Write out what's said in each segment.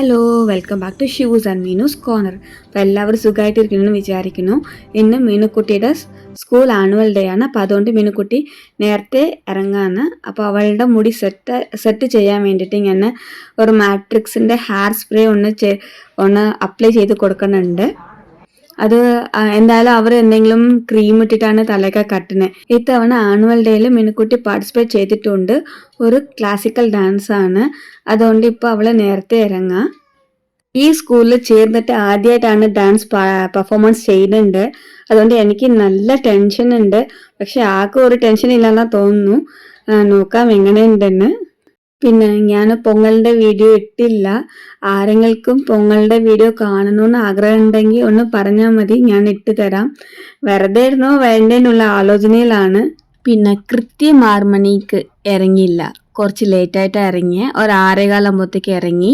Hello welcome back to shoes and Meenu's corner. അപ്പോൾ എല്ലാവരും സുഖമായിട്ടിരിക്കുന്നു വിചാരിക്കുന്നു. ഇന്ന് മീനുക്കുട്ടിയുടെ സ്കൂൾ ആനുവൽ ഡേ ആണ്. അപ്പോൾ അതുകൊണ്ട് മീനുക്കുട്ടി നേരത്തെ ഇറങ്ങാണ്. അപ്പോൾ അവളുടെ മുടി സെറ്റ് ചെയ്യാൻ വേണ്ടിയിട്ട് ഞാൻ ഒരു മാട്രിക്സിൻ്റെ ഹെയർ സ്പ്രേ ഒന്ന് അപ്ലൈ ചെയ്ത് കൊടുക്കുന്നുണ്ട്. അത് എന്തായാലും അവർ എന്തെങ്കിലും ക്രീം ഇട്ടിട്ടാണ് തലയൊക്കെ കട്ടുന്നത്. ഇത്തവണ ആനുവൽ ഡേയിൽ മിനുക്കുട്ടി പാർട്ടിസിപ്പേറ്റ് ചെയ്തിട്ടുണ്ട്. ഒരു ക്ലാസിക്കൽ ഡാൻസ് ആണ്. അതുകൊണ്ട് ഇപ്പോൾ അവൾ നേരത്തെ ഇറങ്ങാം. ഈ സ്കൂളിൽ ചേർന്നിട്ട് ആദ്യമായിട്ടാണ് ഡാൻസ് പെർഫോമൻസ് ചെയ്യുന്നുണ്ട്. അതുകൊണ്ട് എനിക്ക് നല്ല ടെൻഷൻ ഉണ്ട്. പക്ഷെ ആർക്കും ഒരു ടെൻഷൻ ഇല്ലെന്നാ തോന്നുന്നു. നോക്കാം എങ്ങനെയുണ്ടെന്ന്. പിന്നെ ഞാൻ പൊങ്ങലിൻ്റെ വീഡിയോ ഇട്ടില്ല. ആരെങ്കിലും പൊങ്ങലിൻ്റെ വീഡിയോ കാണണമെന്ന് ആഗ്രഹം ഉണ്ടെങ്കിൽ ഒന്ന് പറഞ്ഞാൽ മതി, ഞാൻ ഇട്ട് തരാം. വെറുതെ ഇരുന്നോ വേണ്ടേന്നുള്ള ആലോചനയിലാണ്. പിന്നെ കൃത്യം 6 മണിക്ക് ഇറങ്ങിയില്ല, കുറച്ച് ലേറ്റായിട്ട് ഇറങ്ങിയ ഒരു 6:15 ഇറങ്ങി.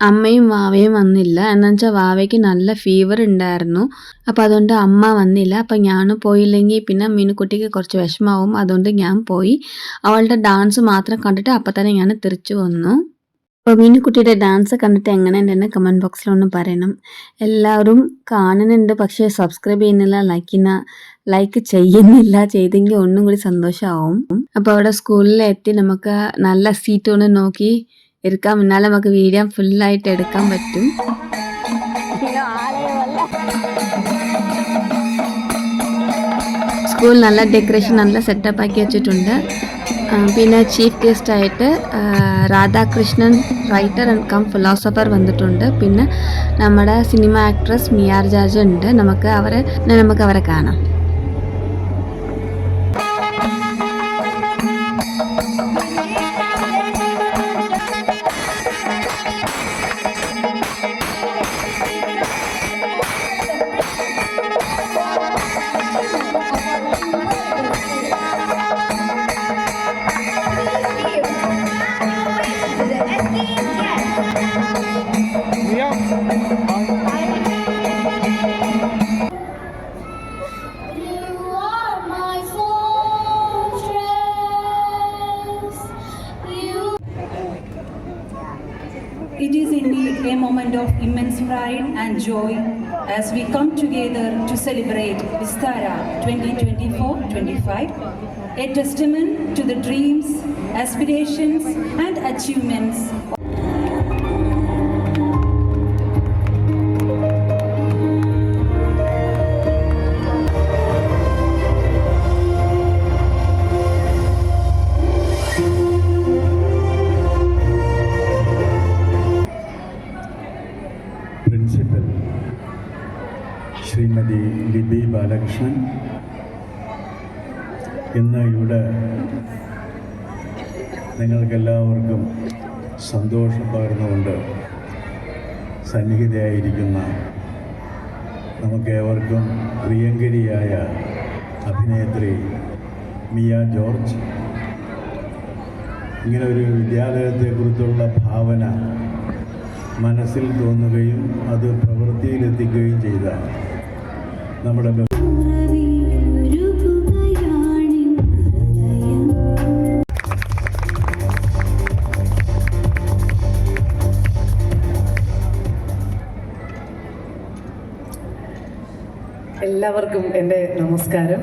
അമ്മയും വാവയും വന്നില്ല. എന്നു വെച്ചാൽ വാവയ്ക്ക് നല്ല ഫീവർ ഉണ്ടായിരുന്നു. അപ്പോൾ അതുകൊണ്ട് അമ്മ വന്നില്ല. അപ്പം ഞാൻ പോയില്ലെങ്കിൽ പിന്നെ മീനുക്കുട്ടിക്ക് കുറച്ച് വിഷമാവും. അതുകൊണ്ട് ഞാൻ പോയി. അവളുടെ ഡാൻസ് മാത്രം കണ്ടിട്ട് അപ്പം തന്നെ ഞാൻ തിരിച്ചു വന്നു. അപ്പോൾ മീനുക്കുട്ടിയുടെ ഡാൻസ് കണ്ടിട്ട് എങ്ങനെയുണ്ടെന്ന് കമൻറ്റ് ബോക്സിലൊന്ന് പറയണം. എല്ലാവരും കാണുന്നുണ്ട്, പക്ഷേ സബ്സ്ക്രൈബ് ചെയ്യുന്നില്ല, ലൈക്ക് ചെയ്യുന്നില്ല. ചെയ്തെങ്കിൽ ഒന്നും കൂടി സന്തോഷമാവും. അപ്പോൾ അവിടെ സ്കൂളിലെത്തി നമുക്ക് നല്ല സീറ്റ് ഒന്ന് നോക്കി എടുക്കാം. എന്നാലും നമുക്ക് വീഡിയോ ഫുള്ളായിട്ട് എടുക്കാൻ പറ്റും. സ്കൂൾ നല്ല ഡെക്കറേഷൻ, നല്ല സെറ്റപ്പ് ആക്കി വെച്ചിട്ടുണ്ട്. പിന്നെ ചീഫ് ഗസ്റ്റായിട്ട് Radhakrishnan writer and cum philosopher വന്നിട്ടുണ്ട്. പിന്നെ നമ്മുടെ സിനിമ ആക്ട്രസ് മിയാർ ജാർജ് ഉണ്ട്. നമുക്ക് അവരെ കാണാം. It is indeed a moment of immense pride and joy as we come together to celebrate Vistara 2024-25, a testament to the dreams, aspirations and achievements. Principal Shrimati Libi Balakrishnan ഇന്ന് ഇവിടെ നിങ്ങൾക്കെല്ലാവർക്കും സന്തോഷം പകർന്നുകൊണ്ട് സന്നിഹിതയായിരിക്കുന്ന നമുക്കേവർക്കും പ്രിയങ്കരിയായ അഭിനേത്രി മിയ ജോർജ് ഇങ്ങനെ ഒരു വിദ്യാലയത്തെക്കുറിച്ചുള്ള ഭാവന മനസ്സിൽ തോന്നുകയും അത് പ്രവൃത്തിയിലെത്തിക്കുകയും ചെയ്ത നമ്മുടെ എല്ലാവർക്കും എൻ്റെ നമസ്കാരം.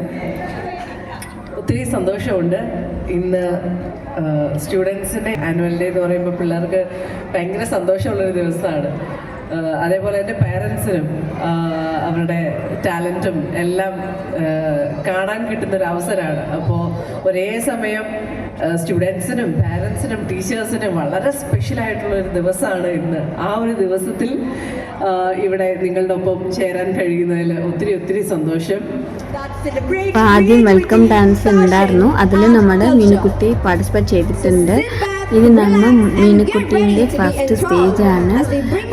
ഒത്തിരി സന്തോഷമുണ്ട്. ഇന്ന് സ്റ്റുഡൻസിൻ്റെ ആനുവൽ ഡേ എന്ന് പറയുമ്പോൾ പിള്ളേർക്ക് ഭയങ്കര സന്തോഷമുള്ളൊരു ദിവസമാണ്. അതേപോലെ എൻ്റെ പാരൻസിനും അവരുടെ ടാലൻറ്റും എല്ലാം കാണാൻ കിട്ടുന്നൊരു അവസരമാണ്. അപ്പോൾ ഒരേ സമയം സ്റ്റുഡൻസിനും പാരൻസിനും ടീച്ചേഴ്സിനും വളരെ സ്പെഷ്യലായിട്ടുള്ളൊരു ദിവസമാണ് ഇന്ന്. ആ ഒരു ദിവസത്തിൽ ഇവിടെ നിങ്ങളുടെ ഒപ്പം ചേരാൻ കഴിയുന്നതിൽ ഒത്തിരി സന്തോഷം. അപ്പോൾ ആദ്യം വെൽക്കം ഡാൻസ് ഉണ്ടായിരുന്നു. അതിൽ നമ്മുടെ മീനുക്കുട്ടി പാർട്ടിസിപ്പേറ്റ് ചെയ്തിട്ടുണ്ട്. ഇത് നമ്മൾ മീനുക്കുട്ടീൻ്റെ ഫസ്റ്റ് സ്റ്റേജാണ്.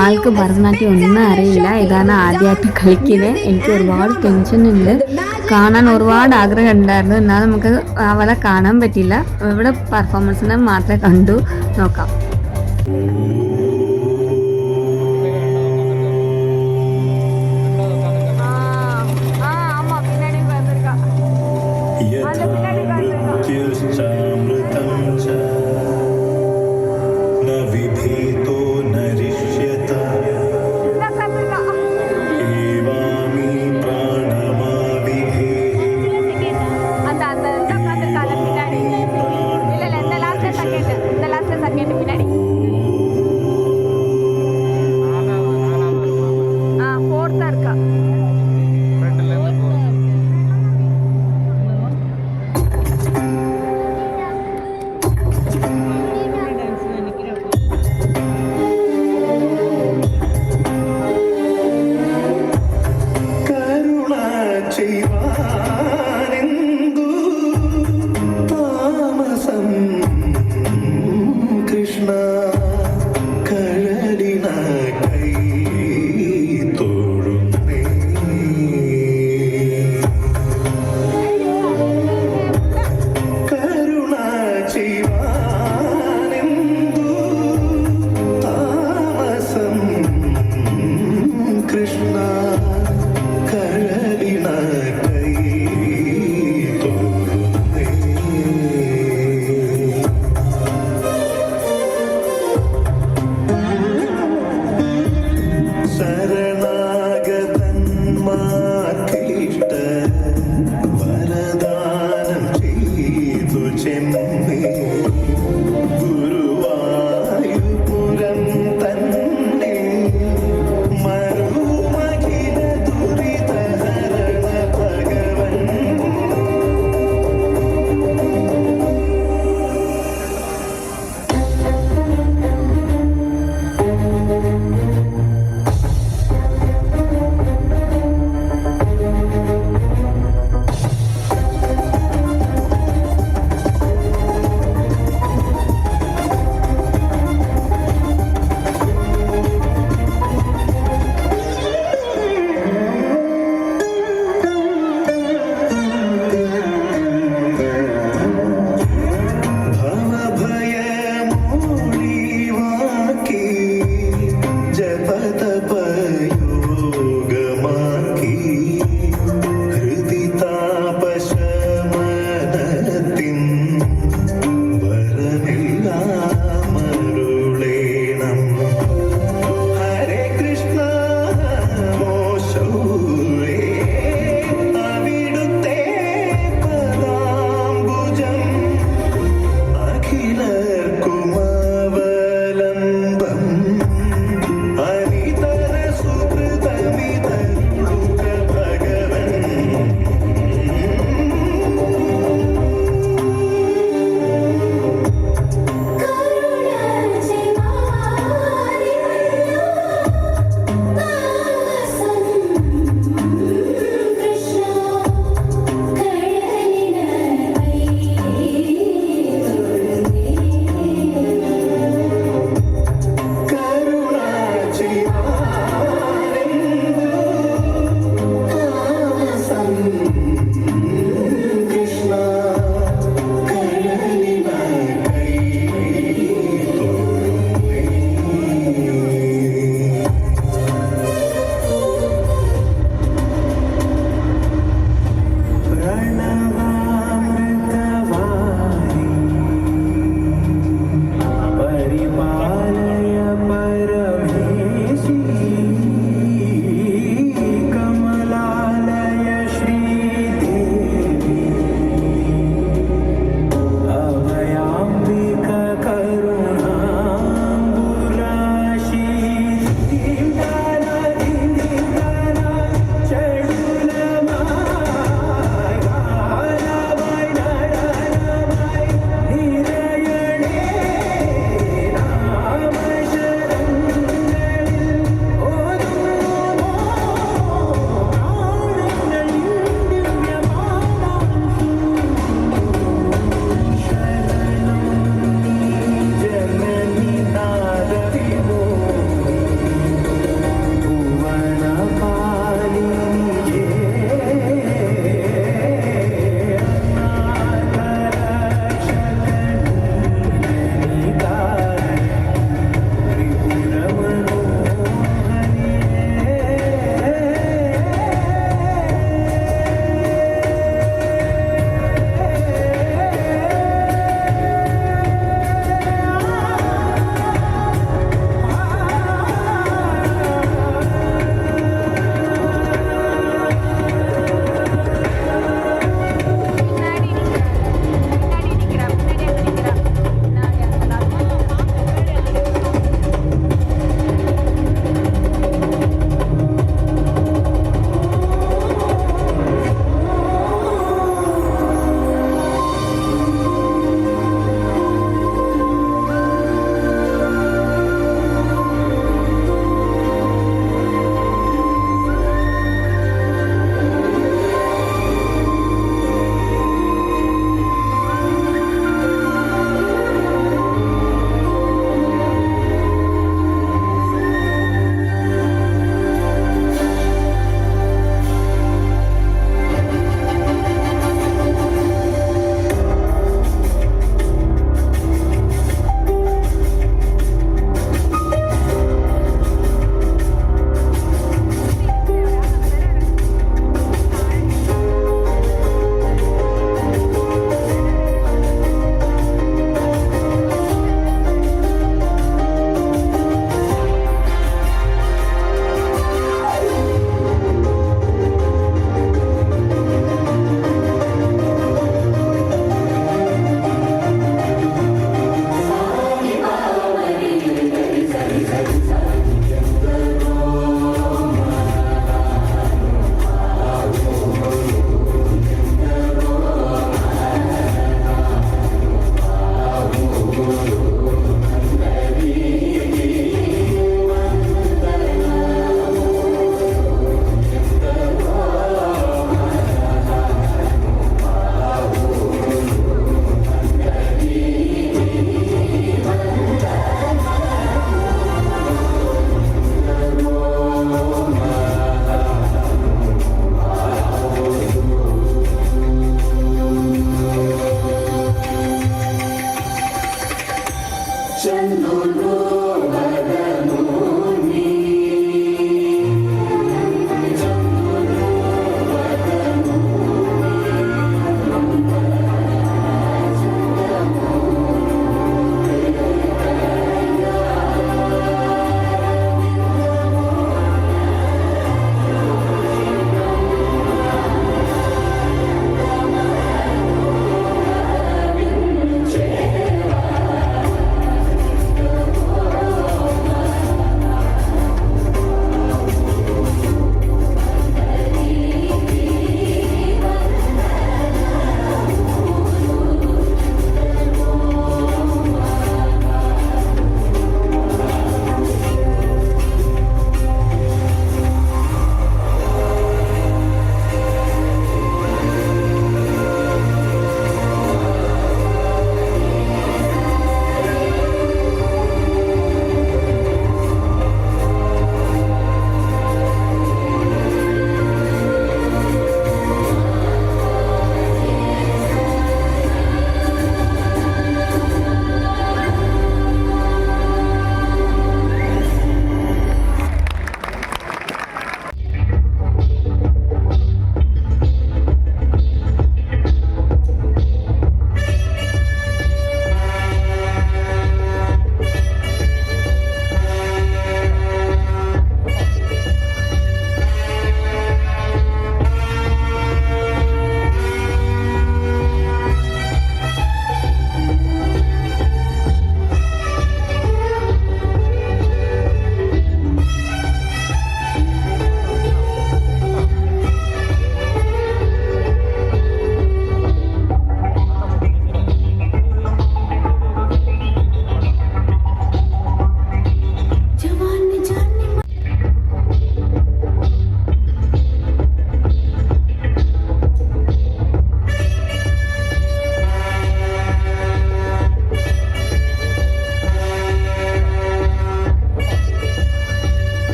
ആൾക്ക് ഭരതനാട്യം ഒന്നും അറിയില്ല. ഇതാണ് ആദ്യമായിട്ട് കളിക്കുന്നത്. എനിക്ക് ഒരുപാട് ടെൻഷൻ ഉണ്ട്. കാണാൻ ഒരുപാട് ആഗ്രഹം ഉണ്ടായിരുന്നു. എന്നാൽ നമുക്ക് അവളെ കാണാൻ പറ്റില്ല. ഇവിടെ പെർഫോമൻസിനെ മാത്രമേ കണ്ടു. നോക്കാം. न विभेतो न रिष्यत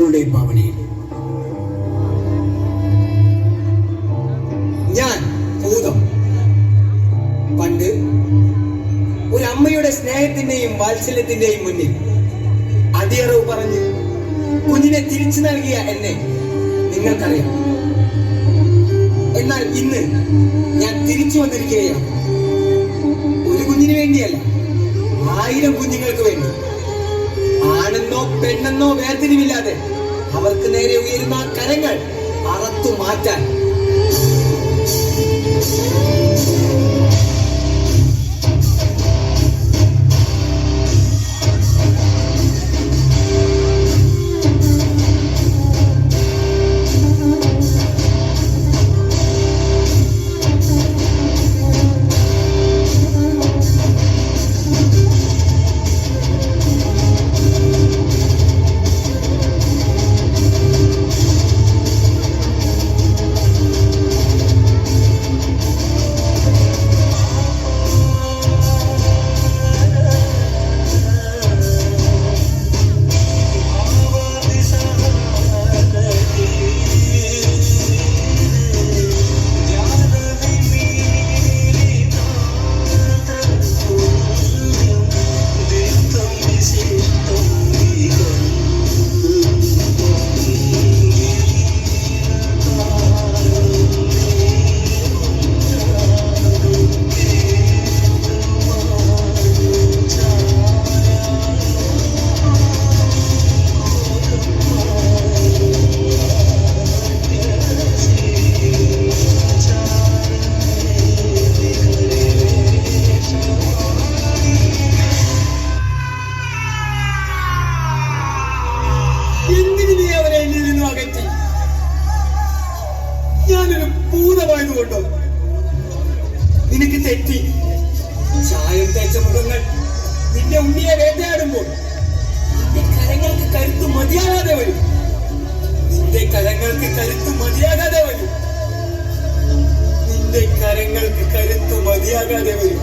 ഓർമ്മകളുടെ ഭാവനയിൽ ഞാൻ ഭൂതം. പണ്ട് ഒരമ്മയുടെ സ്നേഹത്തിന്റെയും വാത്സല്യത്തിന്റെയും മുന്നിൽ അടിയറവ് പറഞ്ഞ് കുഞ്ഞിനെ തിരിച്ചു നൽകിയ എന്നെ നിങ്ങൾക്കറിയാം. എന്നാൽ ഇന്ന് ഞാൻ തിരിച്ചു വന്നിരിക്കുകയാണ്. ഒരു കുഞ്ഞിന് വേണ്ടിയല്ല, 1000 കുഞ്ഞുങ്ങൾക്ക് വേണ്ടി. ആണെന്നോ പെണ്ണെന്നോ വേർതിരിവില്ലാതെ അവർക്ക് നേരെ ഉയരുന്ന കരങ്ങൾ അറത്തു മാറ്റാൻ. ഞാനൊരു ഭൂതമായതുകൊണ്ടോ? നിനക്ക് തെറ്റി. ചായം തേച്ച മുഖങ്ങൾ നിന്റെ ഉണ്ണിയെ വേട്ടയാടുമ്പോൾ നിന്റെ കരങ്ങൾക്ക് കരുത്ത് മതിയാകാതെ വരും. നിന്റെ കരങ്ങൾക്ക് കരുത്ത് മതിയാകാതെ വരും. നിന്റെ കരങ്ങൾക്ക് കരുത്ത് മതിയാകാതെ വരും.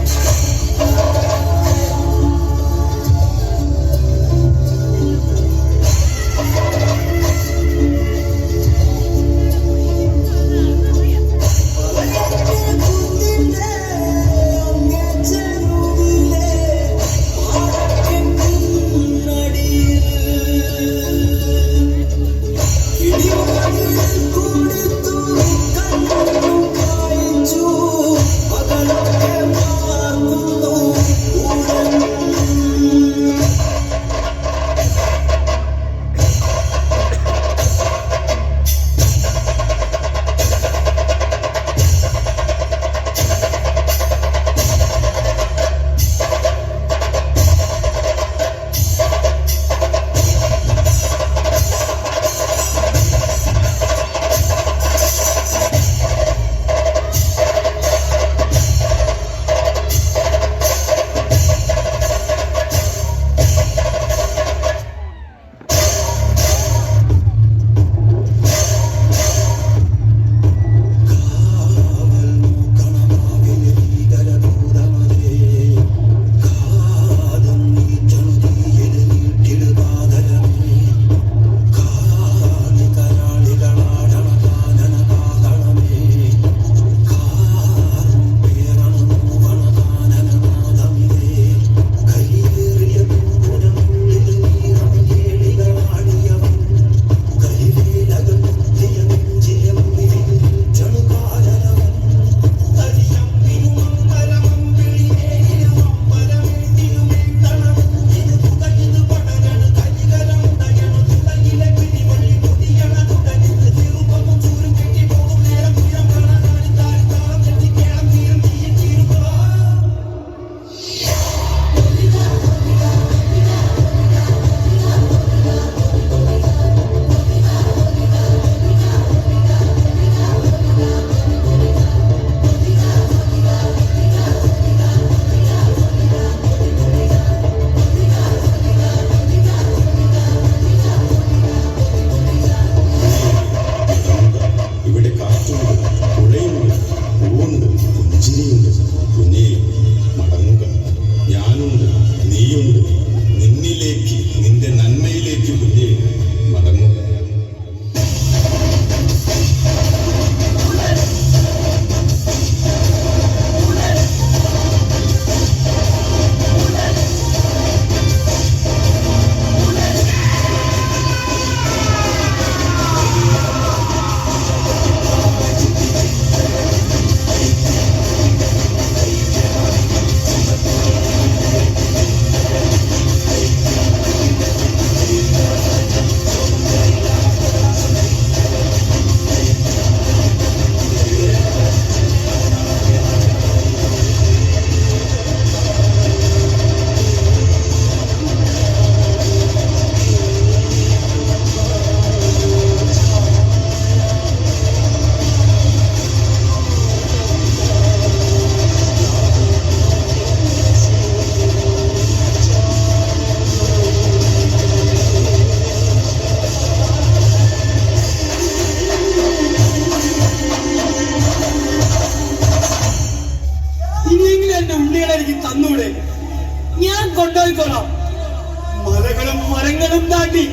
കടലും താണ്ടി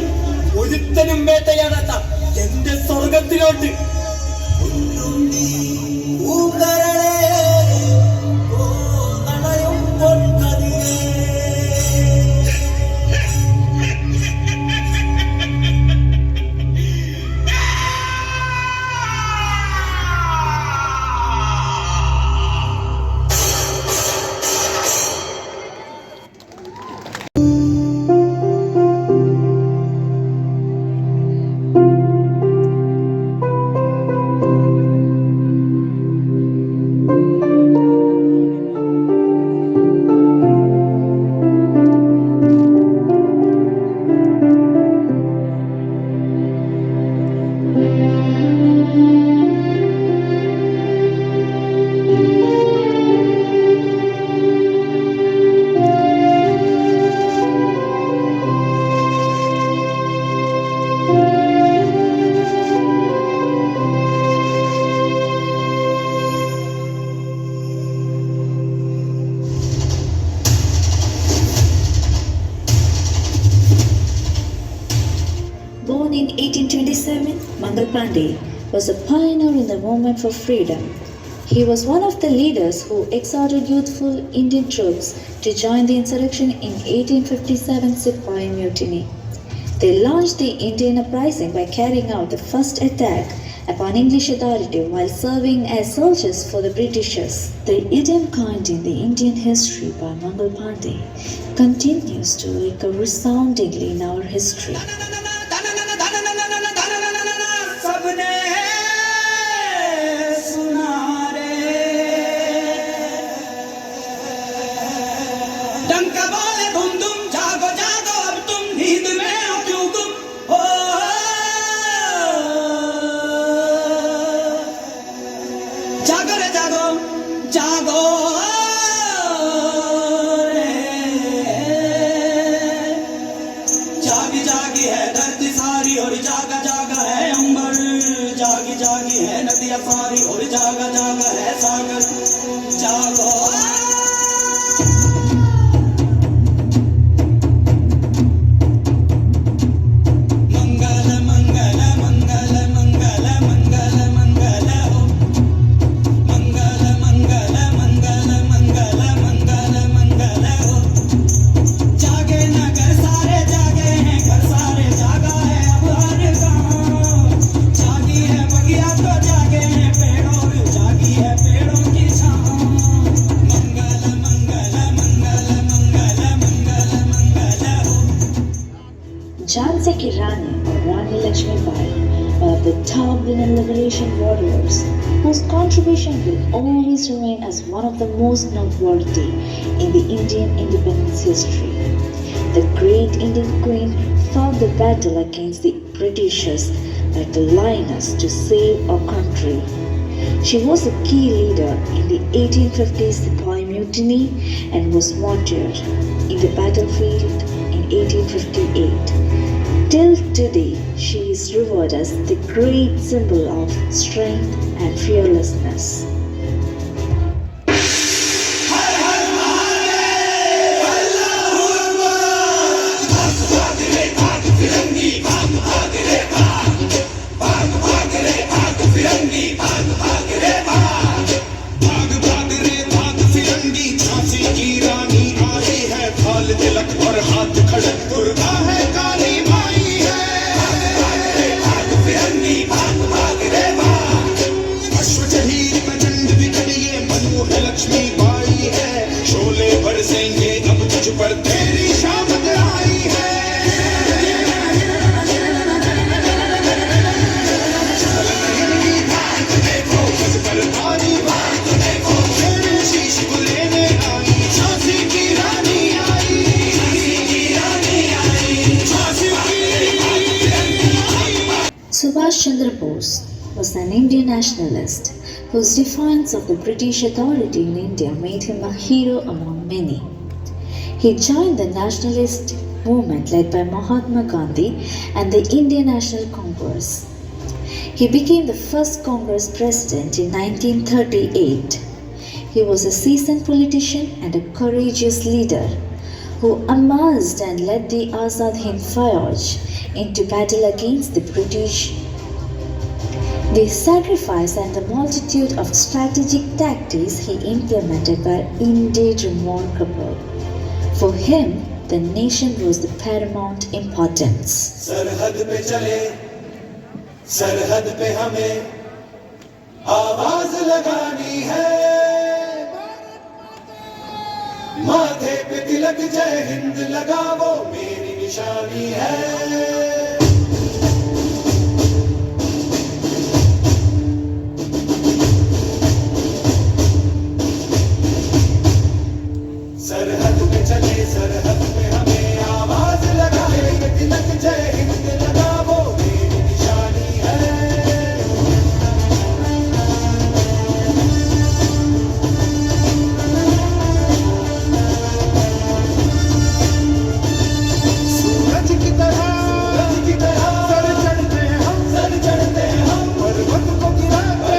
ഒരുത്തനും വേട്ടയാടാത്ത എന്റെ സ്വർഗത്തിലോട്ട് Born in 1827, Mangal Pandey was a pioneer in the movement for freedom. He was one of the leaders who exhorted youthful Indian troops to join the insurrection in 1857 Sepoy Mutiny. They launched the Indian uprising by carrying out the first attack upon English authority while serving as soldiers for the Britishers. The idiom coined in the Indian history by Mangal Pandey continues to echo resoundingly in our history. जागी है नदियाँ सारी और जागा जागा है सागर जागो Jhansi Ki Rani or Rani Lakshmibai, one of the top women liberation warriors, whose contribution will always remain as one of the most noteworthy in the Indian independence history. The great Indian queen fought the battle against the Britishers like a lioness to save our country. She was a key leader in the 1850 Sepoy Mutiny and was martyred in the battlefield in 1858. Till today, she is revered as the great symbol of strength and fearlessness. Subhash Chandra Bose was an Indian nationalist whose defiance of the British authority in India made him a hero among many. He joined the nationalist movement led by Mahatma Gandhi and the Indian National Congress. He became the first Congress president in 1938. He was a seasoned politician and a courageous leader who amassed and led the Azad Hind Fauj into battle against the British. The sacrifice and the multitude of strategic tactics he implemented were indeed remarkable. For him, the nation was the paramount importance. सरहद पे चले, सरहद पे हमें आवाज लगानी है, माथे पे तिलक जय हिंद लगा वो मेरी निशानी है। सरहद पे चले, सरहद पे हमें आवाज लगाएंगे, तिलक जय हिंद लगा वो मेरी निशानी है। सूरज की तरह सर चढ़ते हैं हम, सर चढ़ते हैं हम, पर्वत को गिराते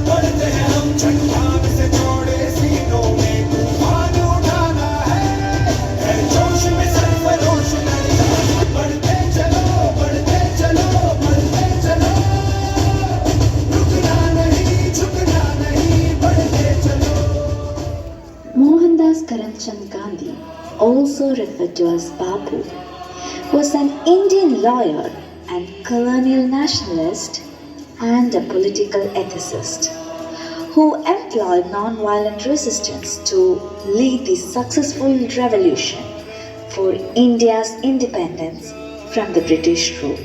बढ़ते हैं हम, चट्टान से जोड़े सीनों में तूफान उठाना है जोश में सरफरोश लड़ना, बढ़ते चलो बढ़ते चलो बढ़ते चलो, रुकना नहीं झुकना नहीं, बढ़ते चलो। Mohandas Karamchand Gandhi, also referred to as Bapu, was an Indian lawyer and colonial nationalist and a political ethicist who employed non-violent resistance to lead the successful revolution for India's independence from the British rule.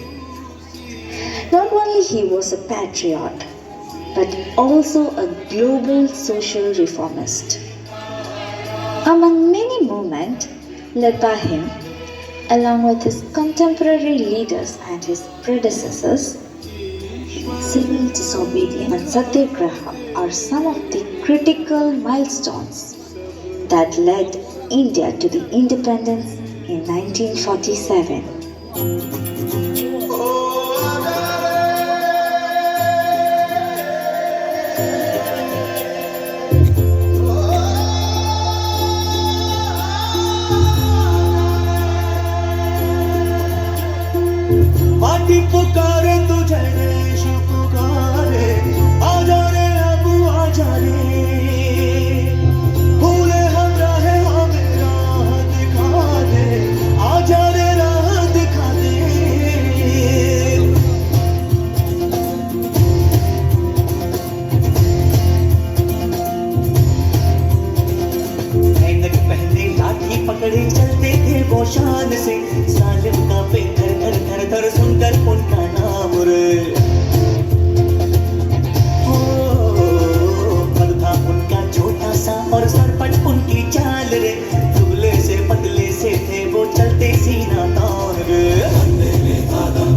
Not only he was a patriot, but also a global social reformist. Among many movements led by him, along with his contemporary leaders and his predecessors, civil disobedience and satyagraha are some of the critical milestones that led India to the independence in 1947. माटी पुकारे तुझे देश पुकारे, आजा रे अब आजा रे, भूले हम रहे हमें राह दिखा दे, आजा रे राह दिखा दे। ऐनक पहने लाठी पकड़े चलते थे वो शान से, सालिम का पे धर धर धर धर सुनकर उनका नाम रे। हो पद था उनका छोटा सा और सरपट उनकी चाल रे, दुबले से पतले से थे वो चलते सीना तान रे। Vande Mataram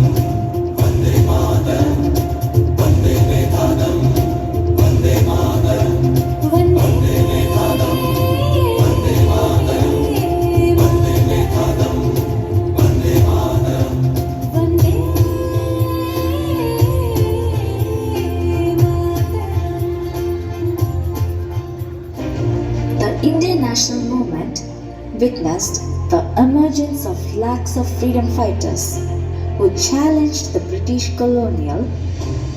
Vande Mataram Vande Mataram Vande Mataram Vande Mataram Vande Mataram Vande Mataram Vande Mataram. The Indian national movement witnessed the emergence of lakhs of freedom fighters who challenged the British colonial,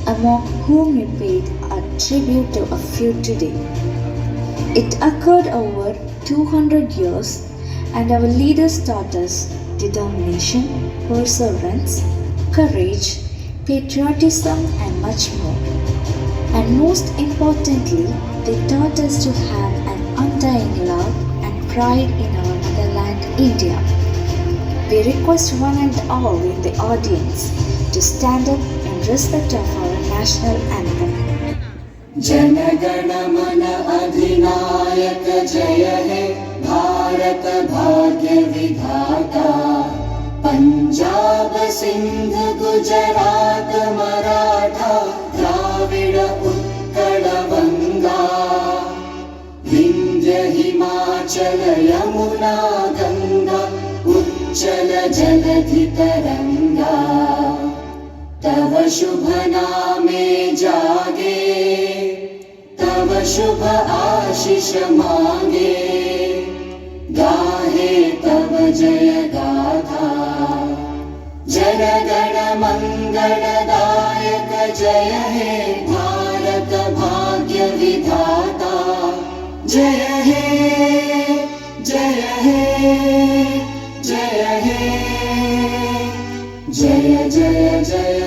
among whom we paid a tribute to a few today. It occurred over 200 years, and our leaders taught us determination, perseverance, courage, patriotism, and much more. And most importantly, they taught us to have an undying love and pride in our motherland, India. We request one and all in the audience to stand up in respect of our national anthem. जनगण मन अधिनायक जय हे भारत भाग्य विधाता, पंजाब सिंध गुजरात मराठा द्राविड उत्कल बंगा, विंध्य हिमाचल यमुना गंगा उच्चल जलधि तरंगा, तव शुभ नामे जागे, तव शुभ आशीष मांगे, जय गाथा जनगण मंगलदायक जय हे भारत भाग्य विधाता जय हे जय हे जय हे जय जय जय